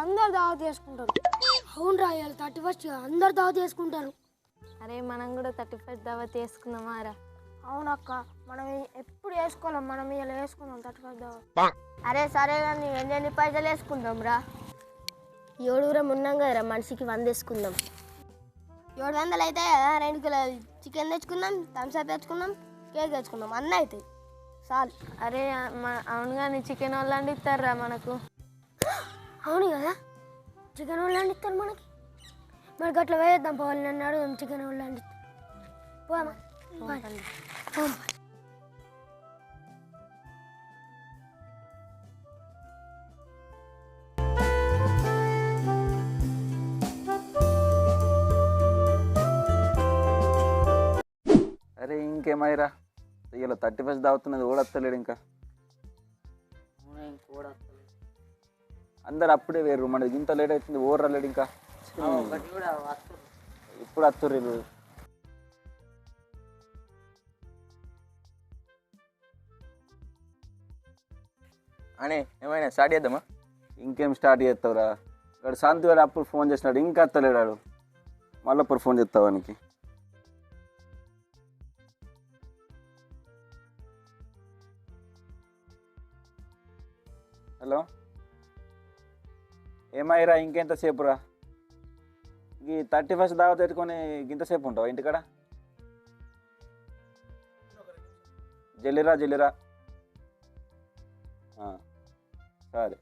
అందరు దావత్ చేసుకుంటారు. అవును రా, ఇవాళ 31 అందరు దావత్ చేసుకుంటారు. అరే మనం కూడా 31 దావత్ చేసుకుందామా రా? అవునక్క, మనం ఎప్పుడు వేసుకోలేం, మనం ఇలా వేసుకుందాం 31 దావత్. అరే సరే కానీ ఎన్ని పైసలు వేసుకుందాం రా? 7 ఉన్నాం కదరా, మనిషికి 100 వేసుకుందాం. 700 అయితే కదా, 2 కిలోలు చికెన్ తెచ్చుకుందాం, థమ్స్అప్ తెచ్చుకుందాం, కేక్ తెచ్చుకుందాం, అన్నీ అవుతాయి చాలు. అరే అవును కానీ చికెన్ వాళ్ళు వండిస్తారా మనకు? అవును కదా, చికెన్ వాళ్ళు వండిస్తారు మనకి అట్లా వేద్దాం. పోవాలి, నన్ను అడుగుదాం, చికెన్ వాళ్ళు వండిస్తారు. పోమా. అరే ఇంకేమైరా, ఇలా 31 దావుతున్నది ఓడత్తలేడు ఇంకా. అందరు అప్పుడే వేరు, మనకి ఇంత లేట్ అవుతుంది, ఓవర్ రాలేడు ఇంకా. ఇప్పుడు అత్తుర్రు. అని ఏమైనా స్టార్ట్ చేద్దామా? ఇంకేం స్టార్ట్ చేస్తావురా, ఇక్కడ శాంతి వాడు అప్పుడు ఫోన్ చేసినాడు, ఇంకా అత్తలేడాడు. మళ్ళీ అప్పుడు ఫోన్ చేస్తావు వానికి. హలో, ఏమైరా ఇంకెంతసేపు రా? ఈ 31 దావత్ పెట్టుకొని ఇంతసేపు ఉంటావా ఇంటికాడ? జల్లిరా సరే.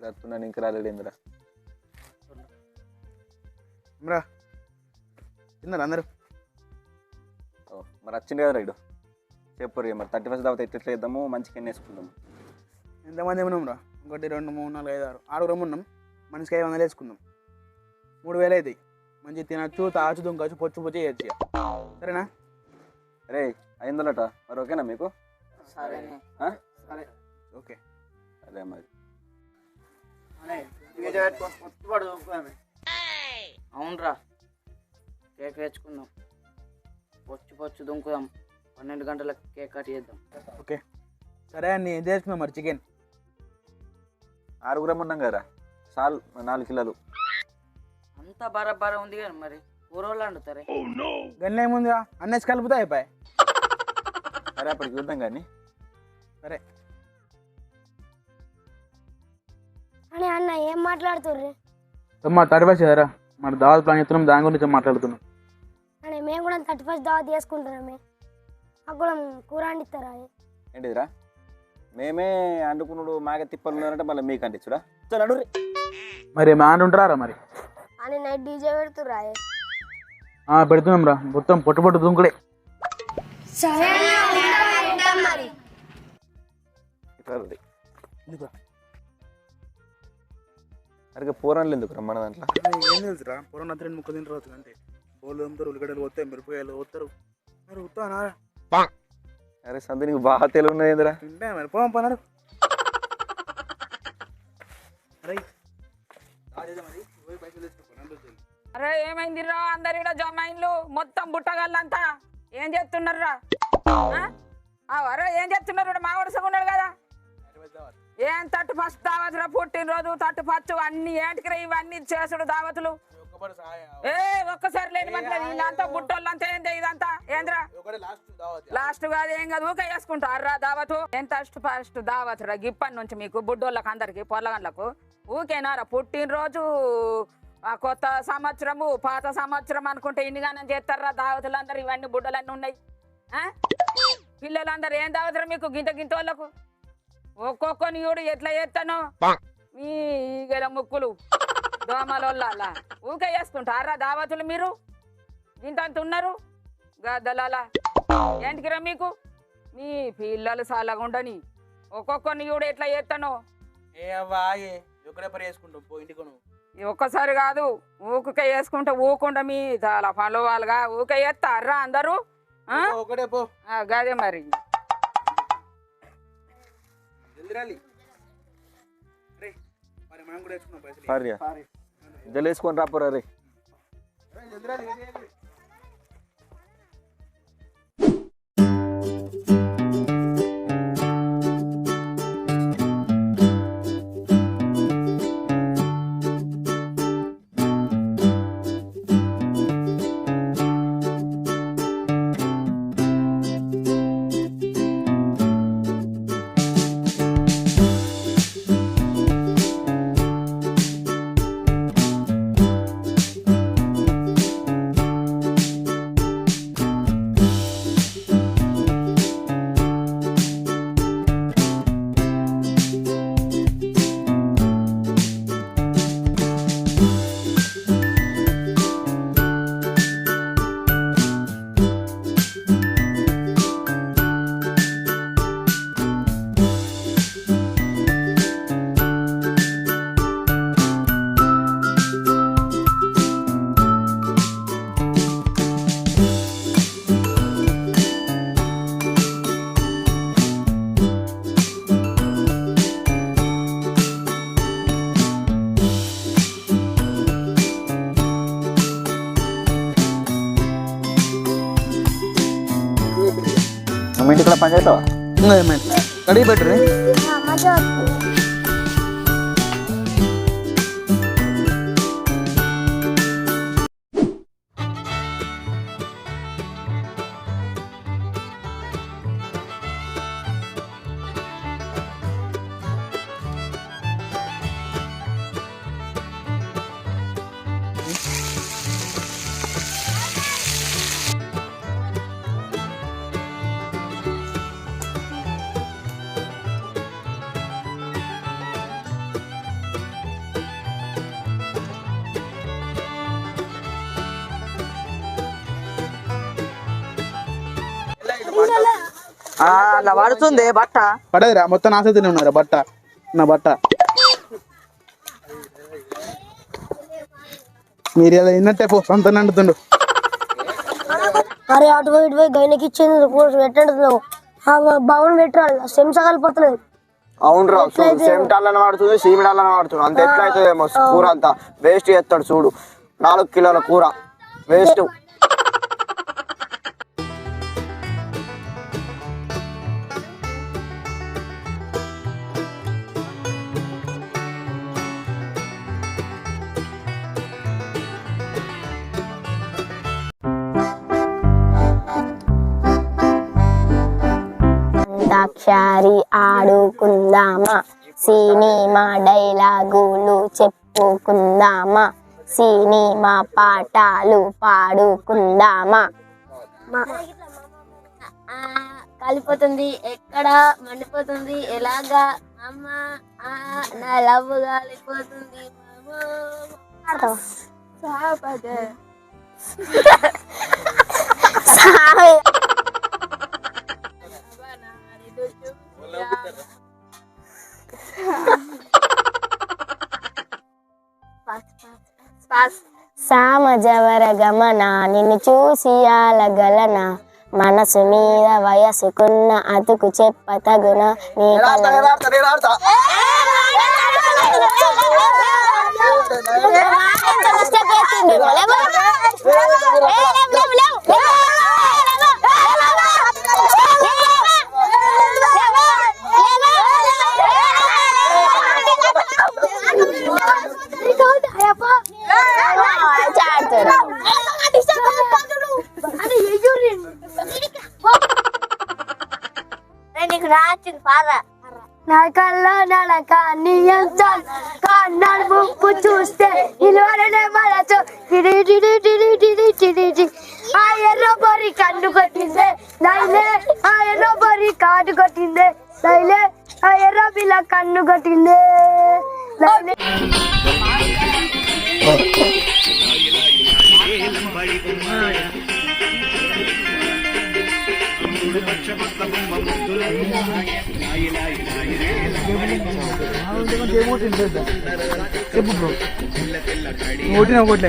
రత్తున్నాను ఇంక రాలేడేందిరా? తిన్నారు అందరూ? మరి వచ్చింది కదా రైడు, చెప్పు రే. మరి 31 దావత్ ఎట్లా వేద్దాము, మంచిగా ఎన్ని వేసుకుందాము? ఎంతమంది ఉన్నాం రా? 1 2 3 4 5 6 6 ఉన్నాం. మనిషికి 500 వేసుకుందాం. 3000 అవుతాయి. మంచి తినచ్చు, తాచు, దుంకచ్చు, పొచ్చు చేయొచ్చు. సరేనా? రే 500 మరి ఓకేనా మీకు? సరే ఓకే. అదే మరి అవునరా, కేక్ తెచ్చుకుందాం, పొచ్చు దుంకుదాం, 12 గంటలకు కేక్ కట్ చేద్దాం. ఓకే సరే అన్ని ఏం చేసుకుందాం మరి? చికెన్ 6 ఉన్నాం కదా చాలు, 4 కిలోలు. అంతా బరాబర ఉంది కానీ మరి కూరలు వండుతారే. గన్నే ఏముందిరా, అన్నేసి కలుపుతా అయిపోయి. సరే అప్పటికి చూద్దాం కానీ. సరే అని అన్న ఏం మాట్లాడుతుర్రు? అమ్మా 31 కదరా, మరి దావత్ ప్లాన్ చేస్తున్నాం, దాని గురించి మాట్లాడుతున్నాం. అని మేము కూడా 31 దావత్ చేసుకుంటున్నామే, మాకు కూడా కూర వండిస్తారా? ఏంటిదిరా, మేమే అండుకున్నాడు మాకే తిప్పలు ఉన్నారంటే మళ్ళీ మీకు అంటించురా? నడు. మరి మా ఆంటీ ఉంటారా మరి? అని నైట్ డీజే పెడుతుర్రా? పెడుతున్నాం రా, మొత్తం పొట్టు దుంకుడే. అరే పూరన్లు ఎందుకురా మన దాంట్లో? ఏం తెలుసురా, పూరన్ 2 ముక్కలు తింటారు అంటే బోళ్ళు అమ్ముతారు, ఉల్లిగడ్డలు పోతాయి, మిరపకాయలు పోతారు. మరి ఉత్తానా? అరే సందు నీకు బాగా తెలివి ఉన్నది ఏందిరా? తింటే మరి పోం పన్నాడు. అరే ఏమైందిరా, అందరు ఇక్కడ జమైన్లు మొత్తం బుట్టగల్లంతా ఏం చేస్తున్నారా? అరే ఏం చేస్తున్నారు? మా వరుసగా ఉన్నాడు కదా. ఏం 31 దావతురా, పుట్టినరోజు 31 అన్ని ఏంటికి ఇవన్నీ చేసుడు దావతులు? ఒక్కసారి లేని మాట్లాడి ఇదంతా బుట్టోళ్ళంతా ఏంది ఇదంతా ఏంద్రా? లాస్ట్ కాదు ఏం కాదు, ఊకే వేసుకుంటారా దావతు? ఎంత ఫస్ట్ దావత్ రా ఇప్పటి నుంచి మీకు బుడ్డోళ్ళకి అందరికి పొల్లగండ్లకు ఊకేనారా? పుట్టినరోజు, కొత్త సంవత్సరము, పాత సంవత్సరం అనుకుంటే ఇన్నిగానం చేస్తారా దావతులు అందరు? ఇవన్నీ బుడ్డలన్నీ ఉన్నాయి. పిల్లలందరూ ఏం దావతురా మీకు గింత వాళ్ళకు? ఒక్కొక్కని చూడు ఎట్లా చేస్తాను మీ గెల ముక్కులు దోమల ఊకే వేసుకుంటారా దావతులు? మీరు ఇంతంత ఉన్నారు గద్దలాలా ఏంటికిరా మీకు? మీ పిల్లలు సాలగా ఉండని ఒక్కొక్కని చూడు ఎట్లా చేస్తాను. ఒక్కసారి కాదు ఊకే వేసుకుంటే ఊకుండా మీ చాలా పనులు వాళ్ళుగా ఊకే చేస్తారా అందరూ? గదే మరి జల్లేసుకొని రాపోరా రే. ఇక్కడ పని చేస్తావా? కడిగి పెట్టరు మజా అలా పడుతుంది బట్ట. పడేదిరా మొత్తం నాశతిని ఉన్నారా బట్ట నా బట్ట. మీరు ఇలా విన్నట్టే పో సొంత అంటుతుండు. అరే అటు పోయి ఇటు పోయి గైనకి ఇచ్చింది పెట్టండి భవన్ పెట్టాలి శంసగలిపోతలేదు. అవును రా, సెమిటాలను వాడుతుంది, సీమిటాలను వాడుతుంది. అంత ఎట్లా అవుతుందేమో కూర అంతా వేస్ట్ చేస్తాడు చూడు. 4 కిలోల కూర వేస్ట్. అంతాక్షరి ఆడుకుందామా, సినిమా డైలాగులు చెప్పుకుందామా, సినిమా పాటలు పాడుకుందామా. కాలిపోతుంది ఎక్కడ, మండిపోతుంది ఎలాగా, అమ్మ నా లవ్ కాలిపోతుంది. సామజవర గమన నిన్ను చూసి ఆలగలన, మనసు మీద వయసుకున్న అతుకు చెప్ప తగున నీ నా కల్లో నడక నియంత్రణ కన్నాడు ముప్పు చూస్తే నిలువనే మనసు ఆ ఎర్ర బొరి కన్ను కొట్టిందే నైలే, ఆ ఎర్ర బొరి కాడు కొట్టిందే నైలే, ఆ ఎర్ర పిల్ల కన్ను కొట్టిందే నైలే. చెప్పు బ్రో, ఓటినా కొట్టలే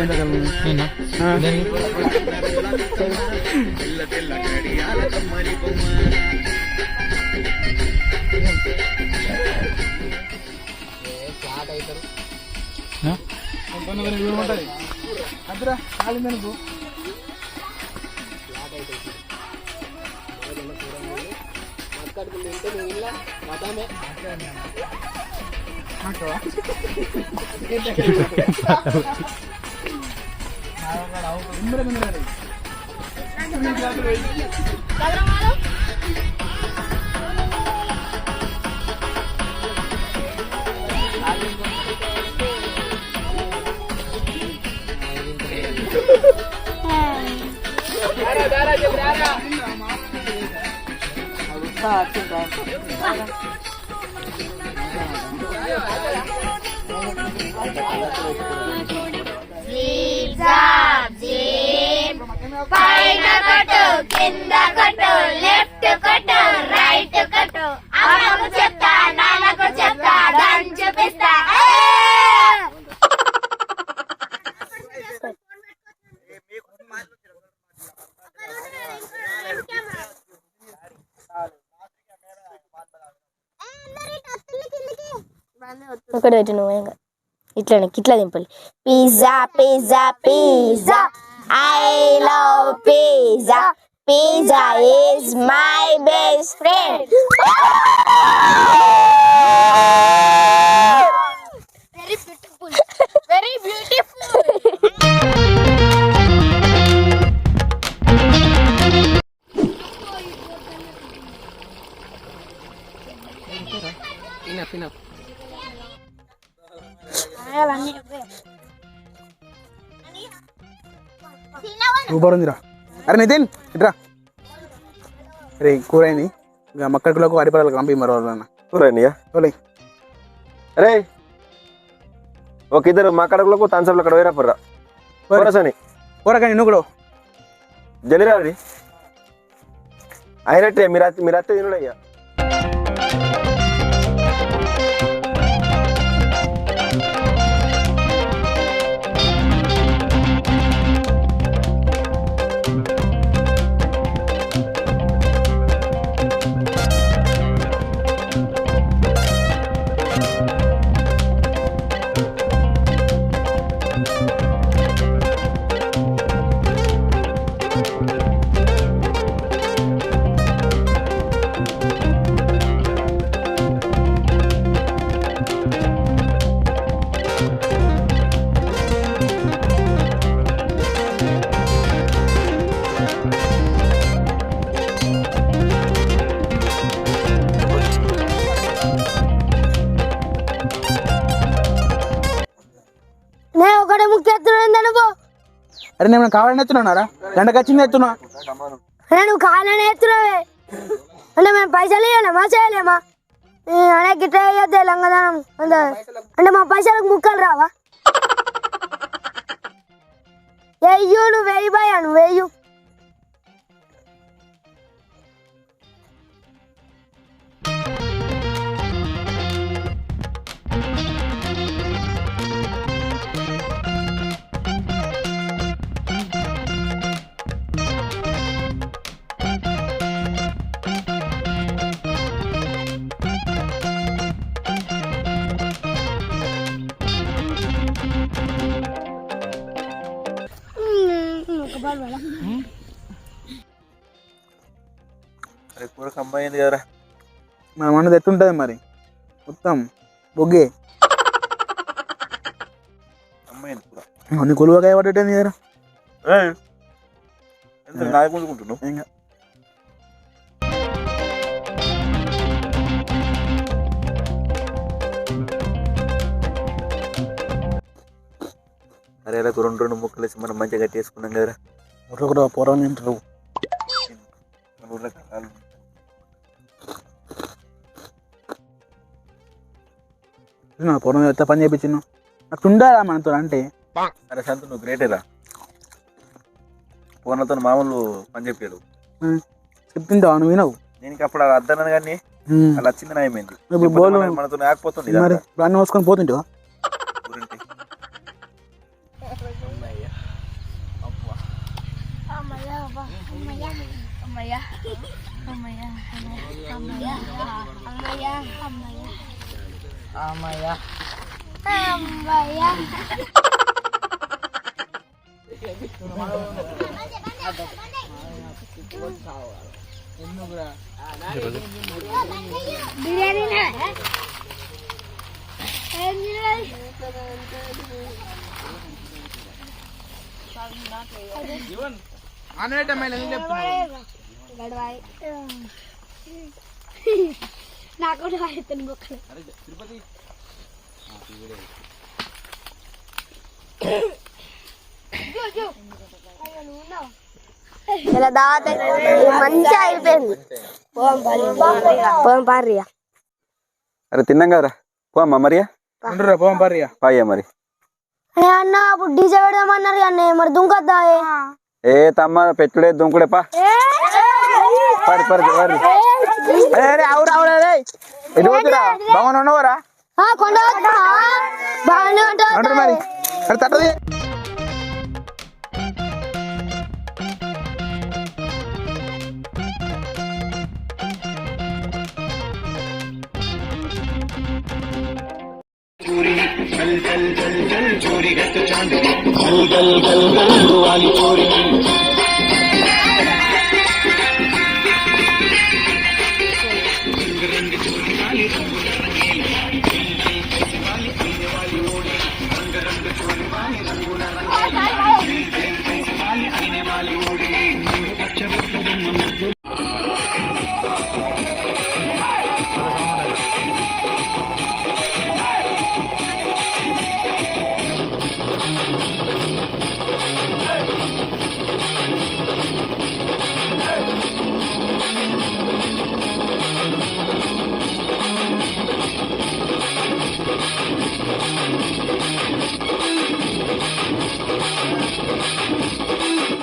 ఉంటుంది అద్దరా కాలిందనుకో. పైన కొట్టు, కింద కొట్టు, లెఫ్ట్ కొట్టు, రైట్ కొట్టు, అమ్మకు చెప్తా, నాన్నకు చెప్తా, దాన్ని చూపిస్తా. ఒకటి పెట్టు నువ్వు ఇట్లా ఇట్లా దింపాలి. Pizza pizza pizza, I love pizza, Pizza is my best friend. Very beautiful. Very beautiful. Super ఉందిరా. అరే నితిన్ ఇట్రా. అరే కూర అయింది, ఇక మక్కడికి అడిపడాలి కంపి మరో వాళ్ళన్న కూరనియా తోలే. అరే ఒక ఇద్దరు మా కడకులకు తాన్సప్లు అక్కడ వేరా పర్రా కూరసని కూర కానీ నువ్వు కూడా జల్లిరా అది అయినట్టే మీరు అత్తే తినుడయ్యా. నేను ఒకటే ముక్తి ఎత్తున్నాను పో. అరే నేను కావాలని ఎత్తున్నారా, గంటకు వచ్చింది ఎత్తున్నా. నేను కావాలని ఎత్తున్నావే అంటే మేము పైసలు ఇవ్వలేమా చేయలేమా? అనేక ఇట్లా అయ్యద్దే లంగదానం అంటే మా పైసలకు ముక్కలు రావా? వెయ్యు నువ్వు వెయ్యి భయ నువ్వు వెయ్యు. కూర కంబైంది కదరా. మన మనది ఎట్టుంటుంది మరి, మొత్తం బొగ్గే కంబైంది కూర. అన్ని కొలువగా పట్టేటంది కదరా. నాయకుంటున్నావు ఇంకా అరే ఇలా రెండు ముక్కలు వేసి మనం మంచిగా గట్టి వేసుకున్నాం కదరా. ఊర్లో కూడా పోరాని తింటారు. పొరం ఎంత పని చేయించిన నాకు ఉండాలా మనతో అంటే. అరే సంతు నువ్వు గ్రేటేరా, ఫోన్లతో మామూలు పని చెప్పాడు. చెప్తుంటావా నువ్వు వినవు? నేను అప్పుడు అద్దన్నాను కానీ అలా వచ్చింది నయమైంది. ఇప్పుడు బోలు మనతో ఆగిపోతుంది మరి అన్నీ మోసుకొని పోతుంటావా? ఇలా దావత్ మంచిగా అయిపోయింది. పోం పారియా. అరే తిన్నాం కదరా, పోమ్మా మరియా పోం పారియా పాయ్యా మరి. అన్న అప్పుడు డీజే పెడదామన్నారు కానీ మరి దుంకొద్దా? ఏ తమ్మ పెట్టుడే దుంకుడే పా పడి పడి బాగా ఉండవరా కొండ బాగానే అంటారు మరి. అరే తట్టది